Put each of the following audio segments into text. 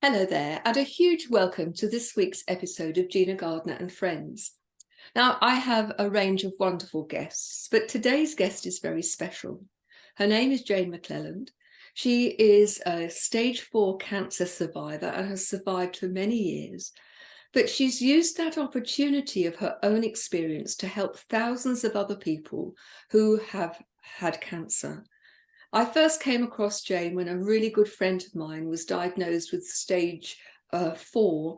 Hello there, and a huge welcome to this week's episode of Gina Gardiner and Friends. Now, I have a range of wonderful guests, but today's guest is very special. Her name is Jane McClelland. She is a stage 4 cancer survivor and has survived for many years, but she's used that opportunity of her own experience to help thousands of other people who have had cancer. I first came across Jane when a really good friend of mine was diagnosed with stage 4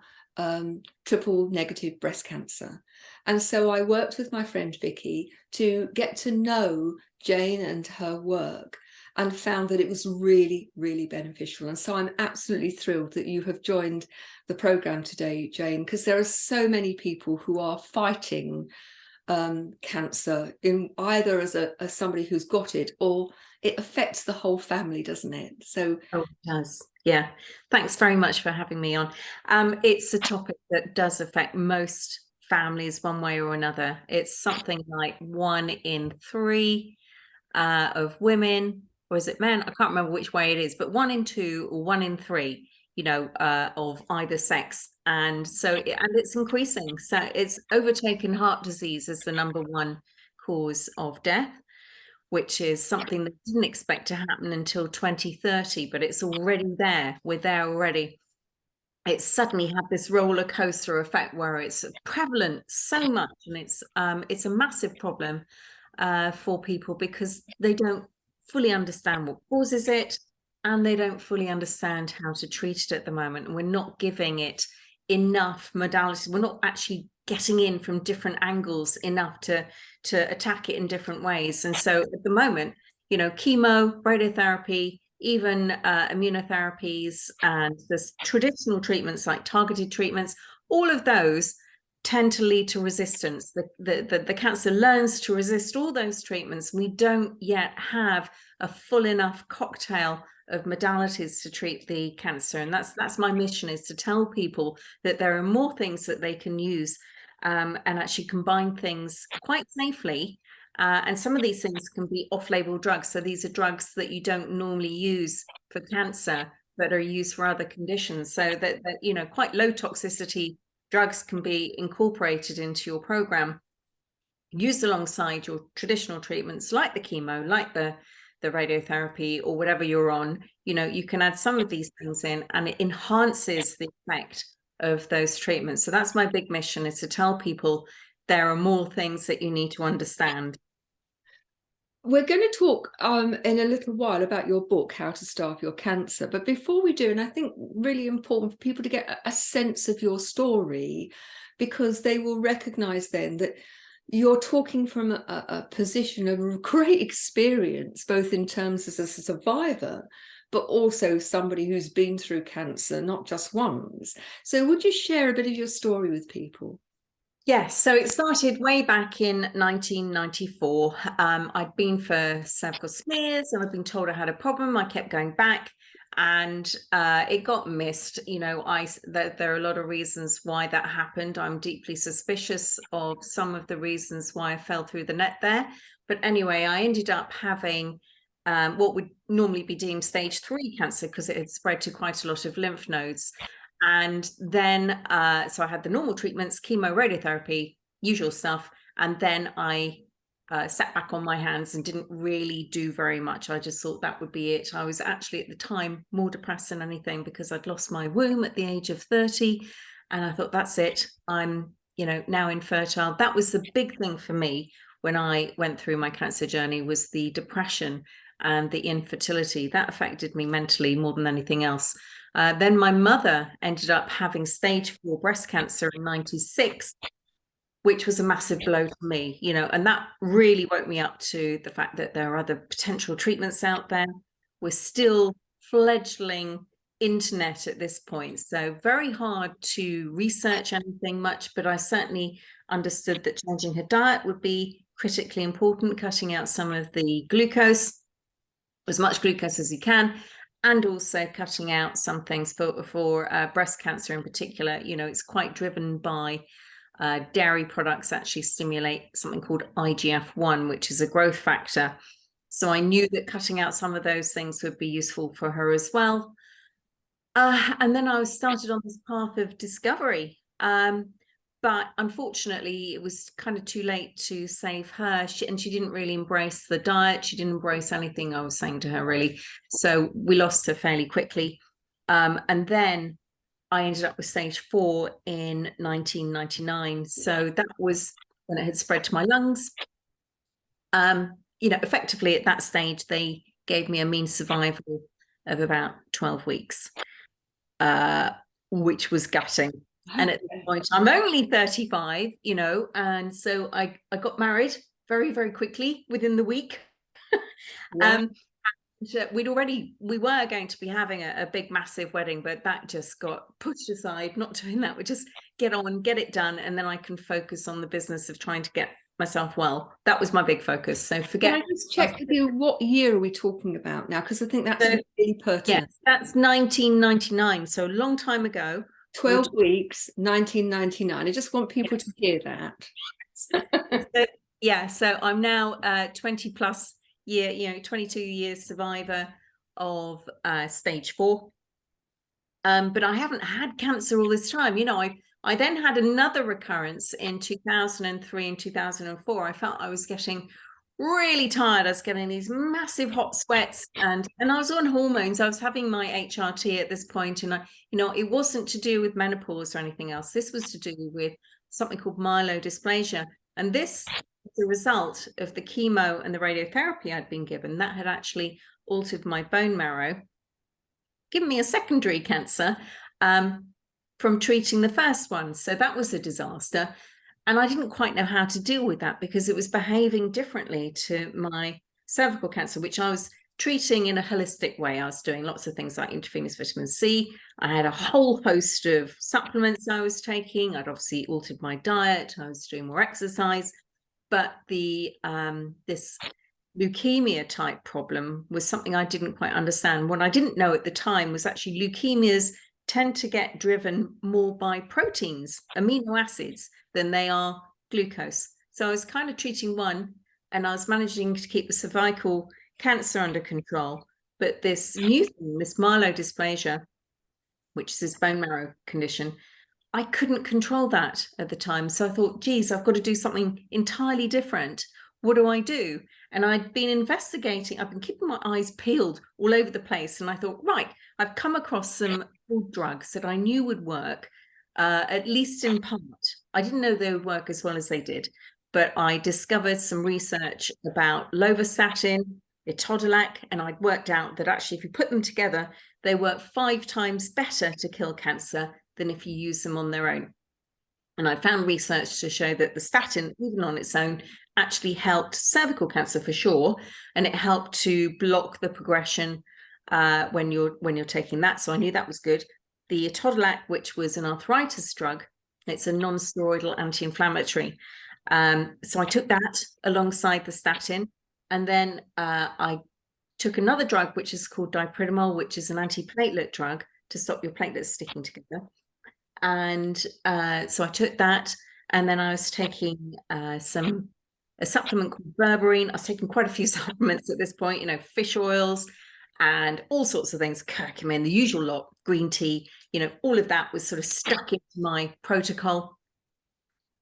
triple negative breast cancer. And so I worked with my friend Vicky to get to know Jane and her work and found that it was really, really beneficial. And so I'm absolutely thrilled that you have joined the programme today, Jane, because there are so many people who are fighting cancer, in either as somebody who's got it, or it affects the whole family, doesn't it? So Oh, it does. Yeah. Thanks very much for having me on. It's a topic that does affect most families one way or another. It's something like 1 in 3 of women, or is it men? I can't remember which way it is, but 1 in 2 or 1 in 3, of either sex. And it's increasing. So it's overtaken heart disease as the #1 cause of death, which is something that didn't expect to happen until 2030, but it's already there. We're there already. It's suddenly had this roller coaster effect where it's prevalent so much, and it's a massive problem for people because they don't fully understand what causes it, and they don't fully understand how to treat it at the moment. And we're not giving it enough modalities. We're not actually getting in from different angles enough to attack it in different ways. And so at the moment, chemo, radiotherapy, even immunotherapies, and there's traditional treatments like targeted treatments, all of those tend to lead to resistance. The cancer learns to resist all those treatments. We don't yet have a full enough cocktail of modalities to treat the cancer. And that's my mission, is to tell people that there are more things that they can use, and actually combine things quite safely. And some of these things can be off-label drugs. So these are drugs that you don't normally use for cancer, but are used for other conditions. So that quite low toxicity drugs can be incorporated into your program, used alongside your traditional treatments like the chemo, like the radiotherapy, or whatever you're on. You can add some of these things in, and it enhances the effect of those treatments. So that's my big mission, is to tell people there are more things that you need to understand. we're going to talk in a little while about your book, How to Starve Your Cancer. But before we do, and I think really important for people to get a sense of your story, because they will recognize then that you're talking from a position of great experience, both in terms as a survivor, but also somebody who's been through cancer, not just once. So would you share a bit of your story with people? Yes, so it started way back in 1994. I'd been for cervical smears, and I'd been told I had a problem. I kept going back, and it got missed. There are a lot of reasons why that happened. I'm deeply suspicious of some of the reasons why I fell through the net there. But anyway, I ended up having what would normally be deemed stage 3 cancer, because it had spread to quite a lot of lymph nodes. And then, so I had the normal treatments, chemo, radiotherapy, usual stuff. And then I sat back on my hands and didn't really do very much. I just thought that would be it. I was actually at the time more depressed than anything, because I'd lost my womb at the age of 30. And I thought, that's it. I'm, now infertile. That was the big thing for me when I went through my cancer journey, was the depression and the infertility. That affected me mentally more than anything else. Then my mother ended up having stage 4 breast cancer in 96, which was a massive blow to me, and that really woke me up to the fact that there are other potential treatments out there. We're still fledgling internet at this point, so very hard to research anything much, but I certainly understood that changing her diet would be critically important, cutting out some of the glucose, as much glucose as you can, and also cutting out some things for breast cancer in particular. It's quite driven by dairy products actually stimulate something called IGF-1, which is a growth factor. So I knew that cutting out some of those things would be useful for her as well. And then I was started on this path of discovery. But unfortunately, it was kind of too late to save her. And she didn't really embrace the diet. She didn't embrace anything I was saying to her, really. So we lost her fairly quickly. And then I ended up with stage 4 in 1999. So that was when it had spread to my lungs. Effectively at that stage, they gave me a mean survival of about 12 weeks, which was gutting. And at this point, I'm only 35, and so I got married very, very quickly within the week. Yeah. We were going to be having a big, massive wedding, but that just got pushed aside. Not doing that. We just get on, get it done, and then I can focus on the business of trying to get myself well. That was my big focus. So forget. Can I just check with you, what year are we talking about now? Because I think that's really pertinent. Yes, that's 1999. So a long time ago. 12 weeks, 1999. I just want people to hear that. So I'm now 20 plus year, 22 years survivor of stage 4. But I haven't had cancer all this time. I then had another recurrence in 2003 and 2004. I felt I was getting really tired. I was getting these massive hot sweats, and I was on hormones. I was having my HRT at this point, and it wasn't to do with menopause or anything else. This was to do with something called myelodysplasia, and this was the result of the chemo and the radiotherapy I'd been given. That had actually altered my bone marrow, given me a secondary cancer from treating the first one. So that was a disaster. And I didn't quite know how to deal with that because it was behaving differently to my cervical cancer, which I was treating in a holistic way. I was doing lots of things like intravenous vitamin C. I had a whole host of supplements I was taking. I'd obviously altered my diet. I was doing more exercise. But this leukemia type problem was something I didn't quite understand. What I didn't know at the time was actually leukemias tend to get driven more by proteins, amino acids, than they are glucose. So I was kind of treating one, and I was managing to keep the cervical cancer under control. But this new thing, this myelodysplasia, which is this bone marrow condition, I couldn't control that at the time. So I thought, geez, I've got to do something entirely different. What do I do? And I'd been investigating, I've been keeping my eyes peeled all over the place. And I thought, right, I've come across some drugs that I knew would work, at least in part. I didn't know they would work as well as they did, but I discovered some research about lovastatin, etodolac, and I'd worked out that actually if you put them together, they work 5 times better to kill cancer than if you use them on their own. And I found research to show that the statin, even on its own, actually helped cervical cancer for sure, and it helped to block the progression when you're taking that. So I knew that was good. The etodolac, which was an arthritis drug, it's a non-steroidal anti-inflammatory. So I took that alongside the statin, and then I took another drug which is called dipridamole, which is an antiplatelet drug to stop your platelets sticking together. And so I took that, and then I was taking a supplement called berberine. I was taking quite a few supplements at this point, fish oils and all sorts of things, curcumin, the usual lot, green tea, all of that was sort of stuck into my protocol.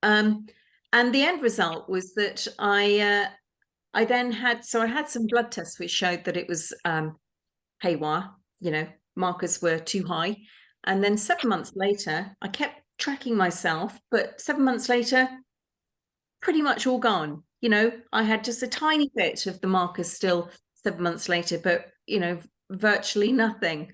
And the end result was that I then had some blood tests which showed that it was haywire, markers were too high. And then 7 months later, I kept tracking myself, but 7 months later, pretty much all gone. I had just a tiny bit of the markers still 7 months later, but, virtually nothing.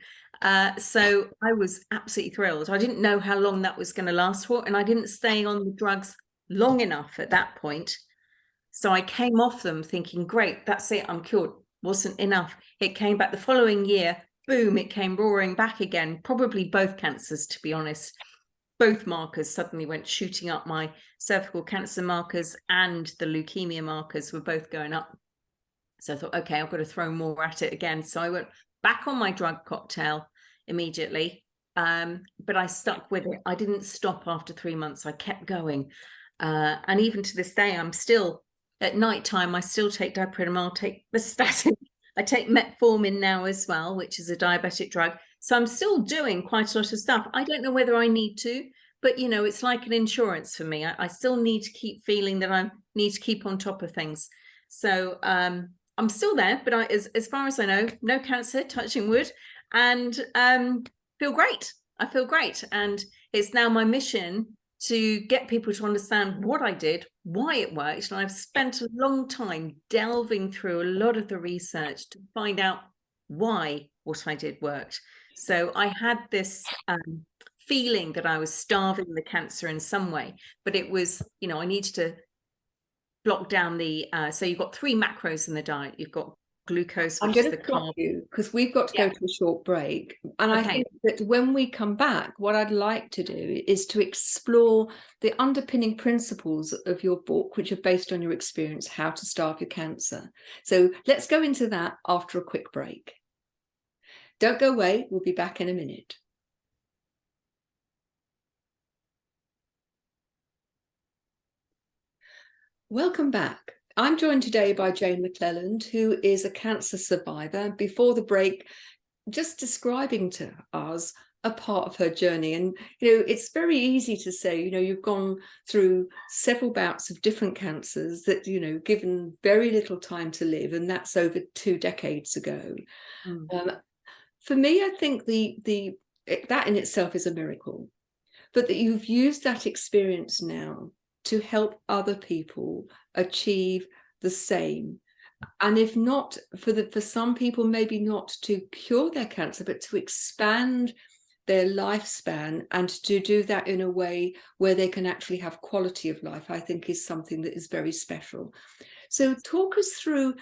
So I was absolutely thrilled. I didn't know how long that was going to last for, and I didn't stay on the drugs long enough at that point. So I came off them thinking, great, that's it, I'm cured. Wasn't enough. It came back the following year. Boom, it came roaring back again, probably both cancers, to be honest. Both markers suddenly went shooting up. My cervical cancer markers and the leukemia markers were both going up. So I thought, okay, I've got to throw more at it again. So I went back on my drug cocktail immediately, but I stuck with it. I didn't stop after 3 months. I kept going. And even to this day, I'm still, at nighttime, I still take dipridamole, take the statin. I take metformin now as well, which is a diabetic drug. So I'm still doing quite a lot of stuff. I don't know whether I need to, but you know, it's like an insurance for me. I still need to keep feeling that I need to keep on top of things. So I'm still there, but as far as I know, no cancer, touching wood, and feel great. I feel great. And it's now my mission to get people to understand what I did, why it worked. And I've spent a long time delving through a lot of the research to find out why what I did worked. So I had this feeling that I was starving the cancer in some way, but it was, you know, I needed to block down the, so you've got 3 macros in the diet. You've got glucose, which is the carb. You because we've got to go to a short break, and I think that when we come back, what I'd like to do is to explore the underpinning principles of your book, which are based on your experience, How to Starve Your Cancer. So let's go into that after a quick break. Don't go away, we'll be back in a minute. Welcome back. I'm joined today by Jane McClelland, who is a cancer survivor. Before the break, just describing to us a part of her journey. And, you know, it's very easy to say, you know, you've gone through several bouts of different cancers that, you know, given very little time to live, and that's over 2 decades ago. For me, I think that in itself is a miracle, but that you've used that experience now to help other people achieve the same. And if not, for some people, maybe not to cure their cancer, but to expand their lifespan, and to do that in a way where they can actually have quality of life, I think is something that is very special. So talk us through,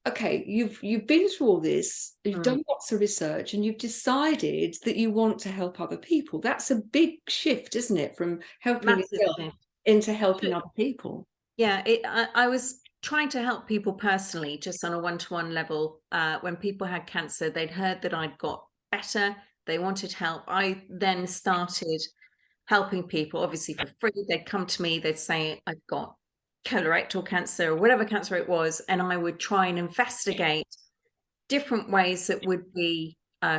okay, you've been through all this, you've done lots of research, and you've decided that you want to help other people. That's a big shift, isn't it, from helping yourself into helping other people? Yeah, I was trying to help people personally, just on a one-to-one level. When people had cancer, they'd heard that I'd got better, they wanted help. I then started helping people, obviously for free. They'd come to me, they'd say, I've got colorectal cancer or whatever cancer it was, and I would try and investigate different ways that would be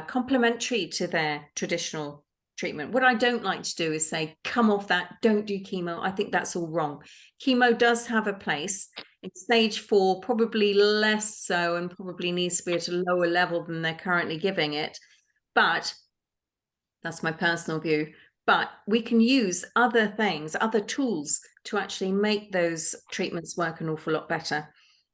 complementary to their traditional treatment. What I don't like to do is say, come off that, don't do chemo. I think that's all wrong. Chemo does have a place. In stage 4, probably less so, and probably needs to be at a lower level than they're currently giving it. But that's my personal view. But we can use other things, other tools, to actually make those treatments work an awful lot better.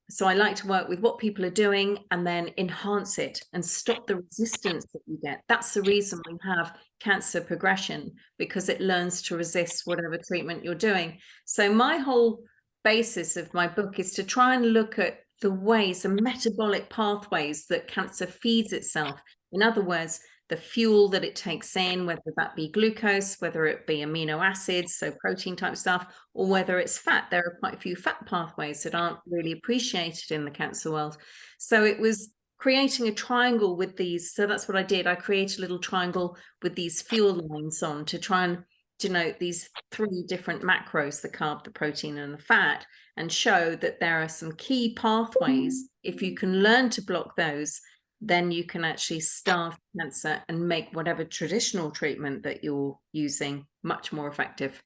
So I like to work with what people are doing and then enhance it and stop the resistance that you get. That's the reason we have cancer progression, because it learns to resist whatever treatment you're doing. So my whole basis of my book is to try and look at the ways, the metabolic pathways that cancer feeds itself. In other words, the fuel that it takes in, whether that be glucose, whether it be amino acids, so protein type stuff, or whether it's fat. There are quite a few fat pathways that aren't really appreciated in the cancer world. So it was creating a triangle with these. So that's what I did. I created a little triangle with these fuel lines on to try and denote these 3 different macros, the carb, the protein, and the fat, and show that there are some key pathways. If you can learn to block those, then you can actually starve cancer and make whatever traditional treatment that you're using much more effective.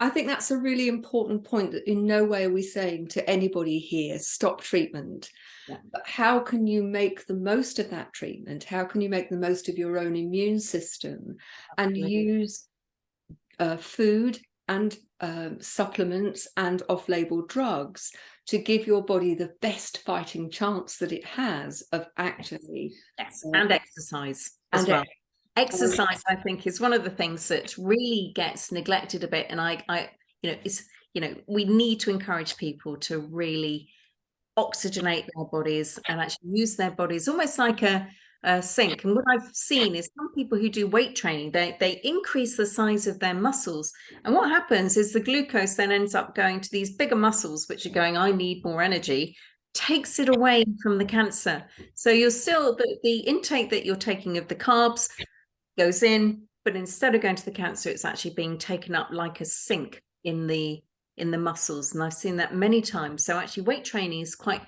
I think that's a really important point, that in no way are we saying to anybody here, stop treatment. Yeah. But how can you make the most of that treatment? How can you make the most of your own immune system? Absolutely. And use food and supplements and off-label drugs to give your body the best fighting chance that it has of actually... Yes, and exercise as well. Exercise, I think, is one of the things that really gets neglected a bit. And we need to encourage people to really oxygenate their bodies and actually use their bodies almost like a sink. And what I've seen is some people who do weight training, they increase the size of their muscles, and what happens is the glucose then ends up going to these bigger muscles, which are going, I need more energy, takes it away from the cancer. So you're still, the intake that you're taking of the carbs goes in, but instead of going to the cancer, it's actually being taken up like a sink in the muscles. And I've seen that many times. So actually weight training is quite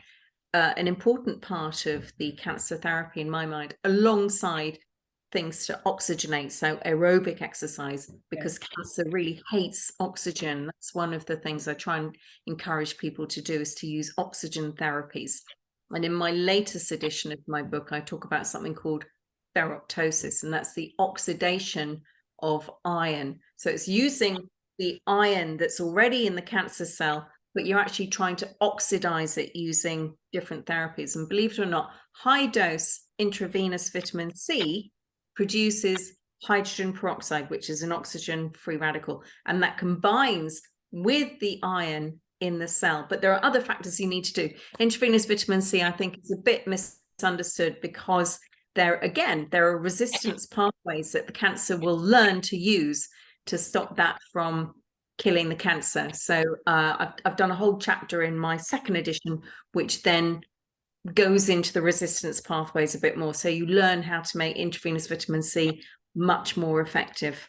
an important part of the cancer therapy in my mind, alongside things to oxygenate, so aerobic exercise, because cancer really hates oxygen. That's one of the things I try and encourage people to do, is to use oxygen therapies. And in my latest edition of my book, I talk about something called ferroptosis, and that's the oxidation of iron. So it's using the iron that's already in the cancer cell, but you're actually trying to oxidize it using different therapies. And believe it or not, high dose intravenous vitamin C produces hydrogen peroxide, which is an oxygen free radical, and that combines with the iron in the cell. But there are other factors you need to do. Intravenous vitamin C, I think, is a bit misunderstood, because there are resistance pathways that the cancer will learn to use to stop that from killing the cancer. So I've done a whole chapter in my second edition, which then goes into the resistance pathways a bit more. So you learn how to make intravenous vitamin C much more effective.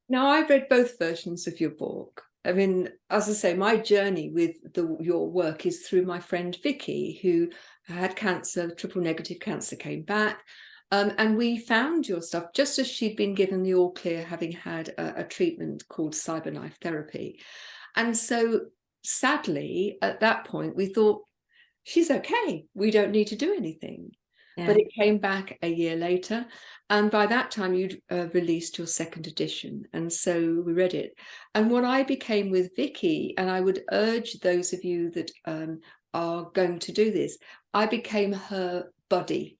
Now, I've read both versions of your book. I mean, as I say, my journey with your work is through my friend Vicky, who had cancer, triple negative cancer, came back. And we found your stuff just as she'd been given the all clear, having had a treatment called cyberknife therapy. And so sadly, at that point, we thought, she's okay, we don't need to do anything. Yeah. But it came back a year later. And by that time, you'd released your second edition. And so we read it. And what I became with Vicky, and I would urge those of you that are going to do this, I became her buddy,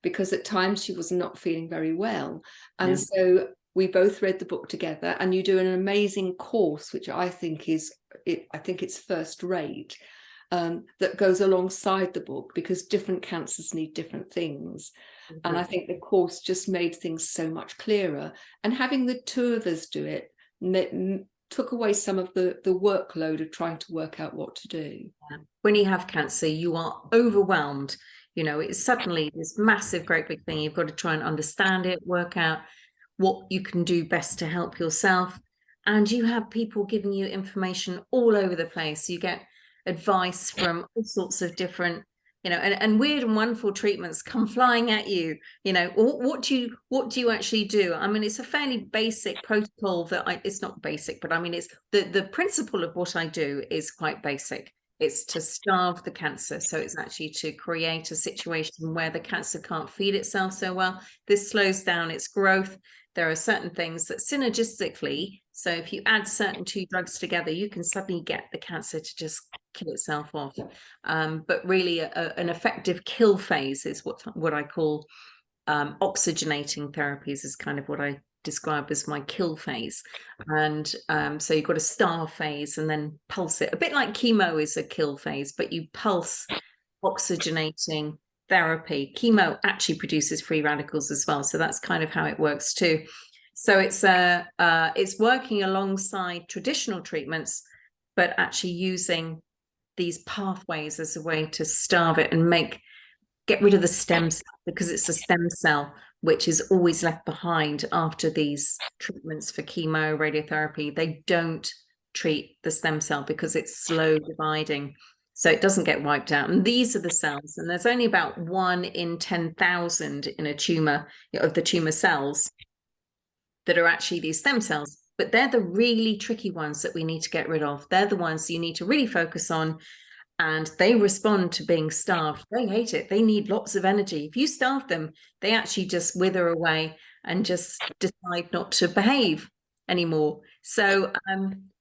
because at times she was not feeling very well. And so we both read the book together, and you do an amazing course, which I think it's first rate, that goes alongside the book, because different cancers need different things. And I think the course just made things so much clearer. And having the two of us do it took away some of the workload of trying to work out what to do. When you have cancer, you are overwhelmed. You know, it's suddenly this massive, great big thing. You've got to try and understand it, work out what you can do best to help yourself. And you have people giving you information all over the place. You get advice from all sorts of different, and weird and wonderful treatments come flying at you. What do you actually do? I mean, it's a fairly basic protocol it's not basic, but I mean, it's the principle of what I do is quite basic. It's to starve the cancer. So it's actually to create a situation where the cancer can't feed itself so well. This slows down its growth. There are certain things that synergistically, so if you add certain two drugs together, you can suddenly get the cancer to just kill itself off. But really an effective kill phase is what I call oxygenating therapies, is kind of what I describe as my kill phase. And so you've got a starve phase and then pulse it, a bit like chemo is a kill phase, but you pulse oxygenating therapy. Chemo actually produces free radicals as well, so that's kind of how it works too. So it's working alongside traditional treatments, but actually using these pathways as a way to starve it and get rid of the stem cell, because it's a stem cell which is always left behind after these treatments for chemo, radiotherapy. They don't treat the stem cell because it's slow dividing, so it doesn't get wiped out. And these are the cells, and there's only about 1 in 10,000 in a tumor, of the tumor cells, that are actually these stem cells. But they're the really tricky ones that we need to get rid of. They're the ones you need to really focus on. And they respond to being starved. They hate it. They need lots of energy. If you starve them, they actually just wither away and just decide not to behave anymore. So,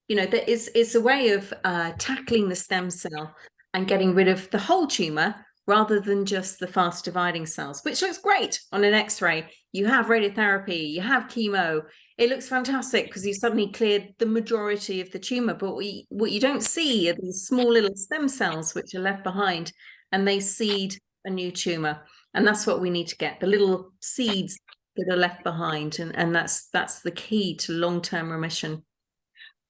it's a way of tackling the stem cell and getting rid of the whole tumor, rather than just the fast dividing cells, which looks great on an X-ray. You have radiotherapy, you have chemo. It looks fantastic because you suddenly cleared the majority of the tumor. But what you don't see are these small little stem cells which are left behind, and they seed a new tumor. And that's what we need to get, the little seeds that are left behind. And that's the key to long-term remission.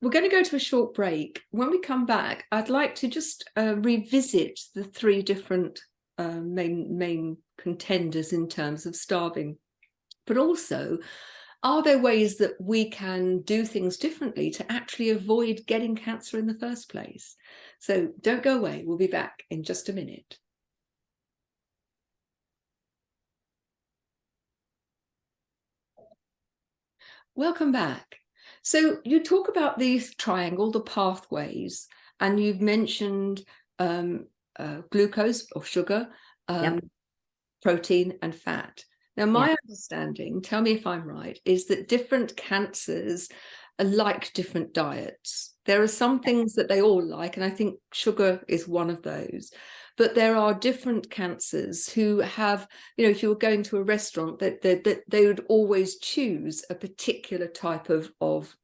We're going to go to a short break. When we come back, I'd like to just revisit the 3 different main contenders in terms of starving. But also, are there ways that we can do things differently to actually avoid getting cancer in the first place? So don't go away. We'll be back in just a minute. Welcome back. So you talk about these triangle, the pathways, and you've mentioned glucose or sugar, Yep. protein and fat. Now, my Yeah. understanding, tell me if I'm right, is that different cancers like different diets. There are some things that they all like, and I think sugar is one of those. But there are different cancers who have, if you were going to a restaurant, that they would always choose a particular type of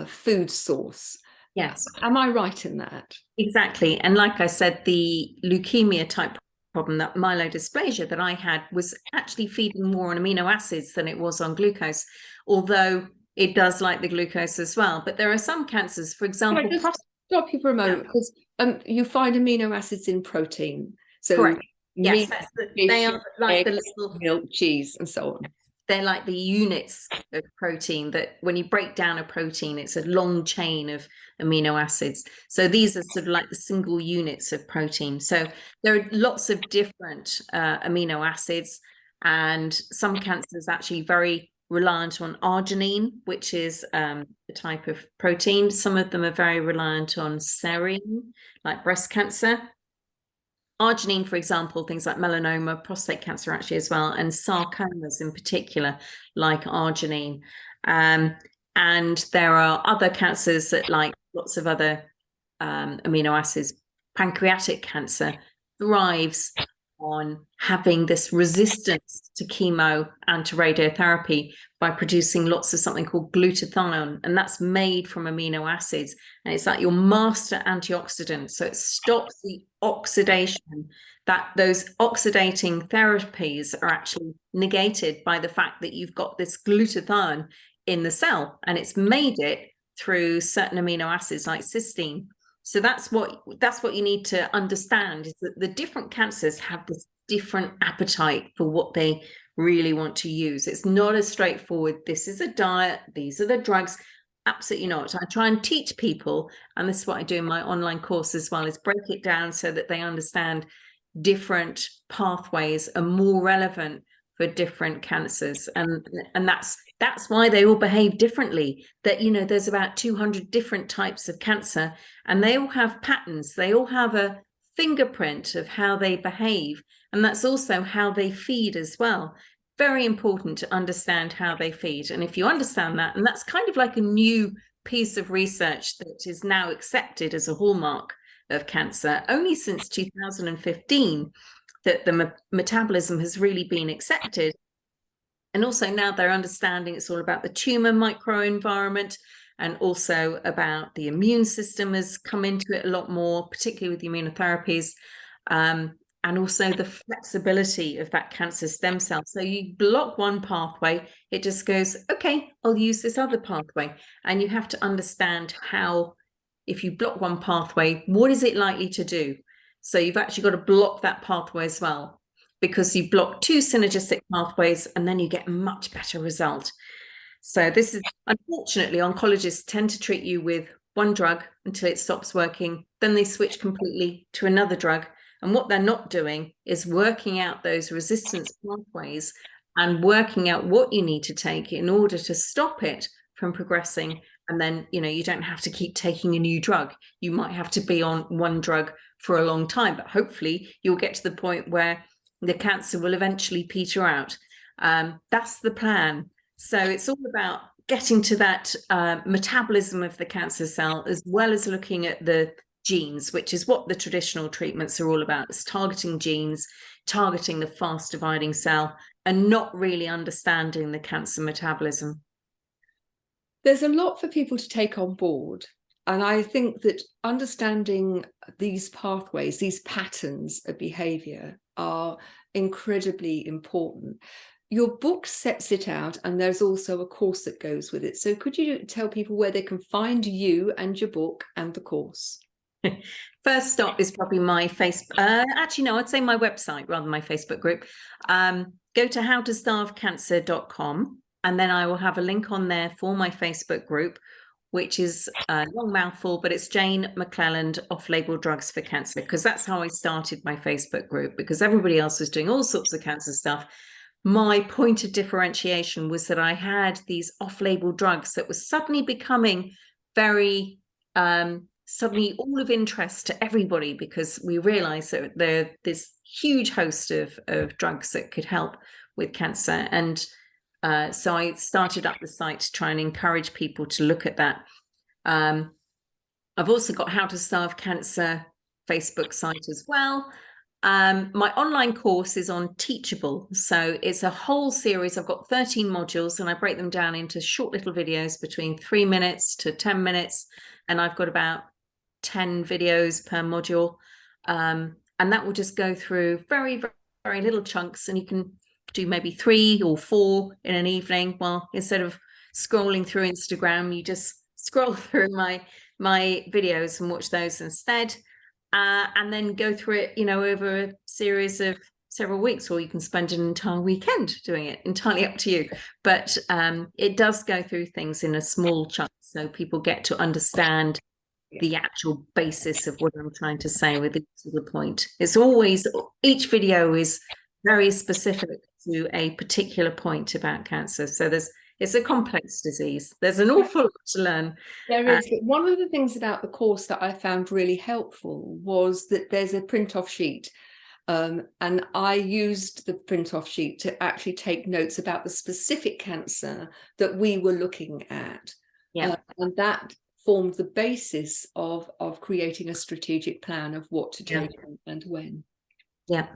food source. Yes. Am I right in that? Exactly. And like I said, the leukemia type problem, that myelodysplasia that I had, was actually feeding more on amino acids than it was on glucose, although it does like the glucose as well. But there are some cancers, for example, Can I just stop you for a moment? Because you find amino acids in protein. So correct. Yes, meat, they fish, are like eggs, the little milk, cheese, and so on. they're like the units of protein, that when you break down a protein, it's a long chain of amino acids. So these are sort of like the single units of protein. So there are lots of different amino acids, and some cancers actually very reliant on arginine, which is a type of protein. Some of them are very reliant on serine, like breast cancer. Arginine, for example, things like melanoma, prostate cancer actually as well, and sarcomas in particular, like arginine. And there are other cancers that like lots of other amino acids. Pancreatic cancer thrives on having this resistance to chemo and to radiotherapy by producing lots of something called glutathione, and that's made from amino acids, and it's like your master antioxidant. So it stops the oxidation, that those oxidating therapies are actually negated by the fact that you've got this glutathione in the cell, and it's made it through certain amino acids like cysteine. So that's what you need to understand, is that the different cancers have this different appetite for what they really want to use. It's not as straightforward. This is a diet, these are the drugs. Absolutely not. I try and teach people, and this is what I do in my online course as well, is break it down so that they understand different pathways are more relevant for different cancers, and that's why they all behave differently. That there's about 200 different types of cancer, and they all have patterns, they all have a fingerprint of how they behave, and that's also how they feed as well. Very important to understand how they feed. And if you understand that, and that's kind of like a new piece of research that is now accepted as a hallmark of cancer, only since 2015 that the metabolism has really been accepted. And also now they're understanding it's all about the tumor microenvironment, and also about the immune system has come into it a lot more, particularly with the immunotherapies, and also the flexibility of that cancer stem cell. So you block one pathway, it just goes, okay, I'll use this other pathway. And you have to understand how, if you block one pathway, what is it likely to do? So you've actually got to block that pathway as well, because you block two synergistic pathways and then you get a much better result. So this is, unfortunately, oncologists tend to treat you with one drug until it stops working. Then they switch completely to another drug. And what they're not doing is working out those resistance pathways and working out what you need to take in order to stop it from progressing. And then, you don't have to keep taking a new drug. You might have to be on one drug for a long time, but hopefully you'll get to the point where the cancer will eventually peter out. That's the plan. So it's all about getting to that metabolism of the cancer cell, as well as looking at the genes, which is what the traditional treatments are all about. It's targeting genes, targeting the fast dividing cell, and not really understanding the cancer metabolism. There's a lot for people to take on board. And I think that understanding these pathways, these patterns of behavior, are incredibly important. Your book sets it out, and there's also a course that goes with it. So could you tell people where they can find you and your book and the course? First stop is probably my Facebook. Actually, no, I'd say my website rather than my Facebook group. Go to howtostarvecancer.com, and then I will have a link on there for my Facebook group, which is a long mouthful, but it's Jane McClelland Off-Label Drugs for Cancer, because that's how I started my Facebook group, because everybody else was doing all sorts of cancer stuff. my point of differentiation was that I had these off-label drugs that were suddenly becoming very suddenly all of interest to everybody, because we realized that there's this huge host of drugs that could help with cancer. And so I started up the site to try and encourage people to look at that. I've also got How to Starve Cancer Facebook site as well. My online course is on Teachable. So it's a whole series. I've got 13 modules and I break them down into short little videos between 3 minutes to 10 minutes. And I've got about 10 videos per module. And that will just go through very, very little chunks. And you can do maybe 3 or 4 in an evening. Well, instead of scrolling through Instagram, you just scroll through my videos and watch those instead. And then go through it, over a series of several weeks, or you can spend an entire weekend doing it, entirely up to you. But it does go through things in a small chunk, so people get to understand the actual basis of what I'm trying to say with the point. It's always, each video is very specific to a particular point about cancer. So it's a complex disease. There's an awful lot to learn. There is. But one of the things about the course that I found really helpful was that there's a print-off sheet. And I used the print-off sheet to actually take notes about the specific cancer that we were looking at. Yeah. And that formed the basis of creating a strategic plan of what to do and when. Yeah.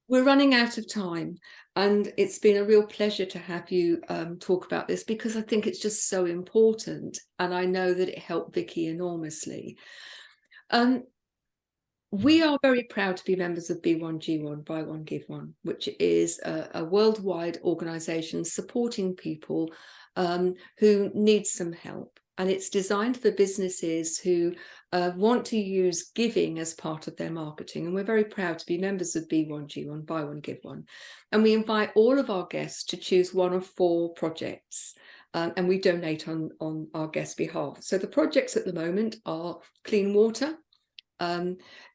We're running out of time, and it's been a real pleasure to have you talk about this, because I think it's just so important, and I know that it helped Vicky enormously. We are very proud to be members of B1G1, Buy One, Give One, which is a worldwide organisation supporting people who need some help. And it's designed for businesses who want to use giving as part of their marketing. And we're very proud to be members of B1G1, Buy One, Give One. And we invite all of our guests to choose one of 4 projects. And we donate on our guests' behalf. So the projects at the moment are clean water,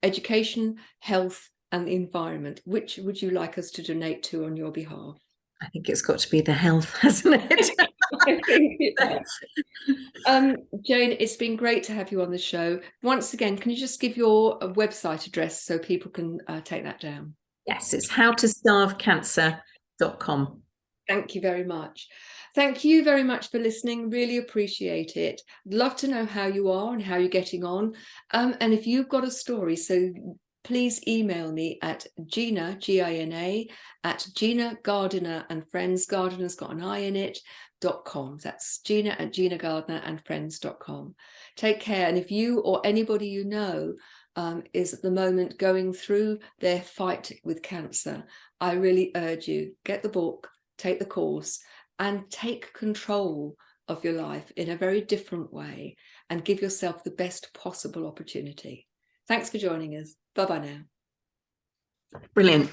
education, health, and the environment. Which would you like us to donate to on your behalf? I think it's got to be the health, hasn't it? I think it Jane, it's been great to have you on the show. Once again, can you just give your website address so people can take that down? Yes, it's howtostarvecancer.com. Thank you very much. Thank you very much for listening. Really appreciate it. Love to know how you are and how you're getting on. And if you've got a story, so please email me at Gina, Gina, at Gina Gardiner and Friends. Gardiner's got an I in it. .com. That's Gina at GinaGardnerandFriends.com. Take care. And if you or anybody you know is at the moment going through their fight with cancer, I really urge you, get the book, take the course, and take control of your life in a very different way, and give yourself the best possible opportunity. Thanks for joining us. Bye-bye now. Brilliant.